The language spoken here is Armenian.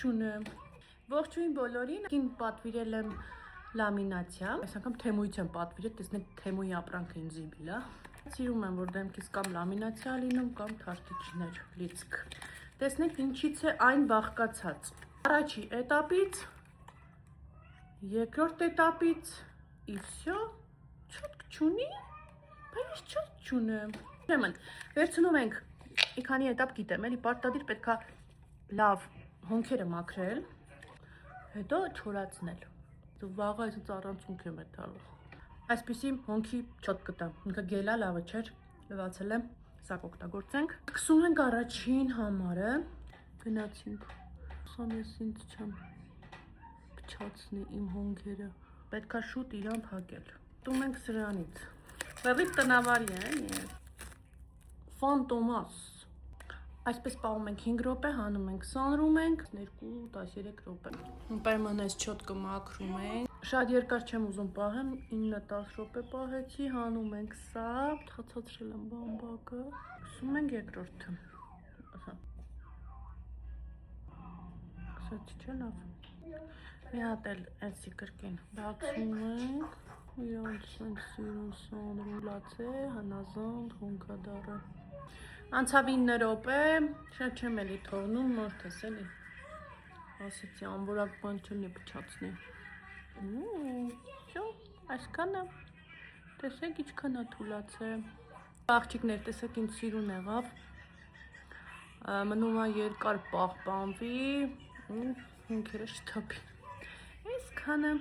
չունեմ։ Ողջույն բոլորին, ին պատվիրել եմ լամինացիա, այս անգամ Թեմուից եմ պատվիրել, տեսնեք Թեմուի ապրանքը ինձ իբիլա։ Սիրում եմ, որ դեմքիս կամ լամինացիա լինում, կամ թարտիչներ, լիցք։ Տեսնեք ինչից է այն բաղկացած։ Առաջի էտապից, երկրորդ էտապից, ի վсё, չոտք չունի, բայց չոտք չունեմ։ Ուրեմն, վերցնում ենք, մի քանի էտապ գիտեմ, էլի պարտադիր պետքա լավ հոնքերը մաքրել, հետո չորացնել։ Վաղը այսպես առանցունք եմ էթալու։ Այսպիսի հոնքի չոտ կտամ, ինքը գելա լավը չէր, լվացել եմ, սա կօգտագործենք։ Սկսում ենք առաջին համարը, գնացինք, սան ես ինձ չեմ փչացնի իմ հոնքերը, պետքա շուտ իրան փակել։ Տում ենք սրանից, բեղիկ տնավարի են, Ֆանտոմաս, այսպես պահում ենք 5 րոպե, հանում ենք սանրում ենք, 2-13 րոպե։ Պայման այս չոտկը մաքրում ենք, շատ երկար չեմ ուզում պահեմ, 9-10 րոպե պահեցի, հանում ենք սա, թացացրել եմ բամբակը, սկսում ենք երկրորդը, ասացի չէ լավ, մի հատ էլ էսի կրկին, բացում ենք, իրանց ենք սիրուն սանրում, լաց է, հնազանդ, հոնքադարը, անցավ 9 րոպե, շատ չեմ էլի թողնում, մորթես էլի, ասեցի անվորակ բան չլինի փչացնի, շո, այսքանը, տեսեք իչքան է թուլաց է, աղջիկներ, տեսեք ինձ սիրուն եղավ, մնում է երկար պահպանվի, հոնքերը շթափի, այսքանը,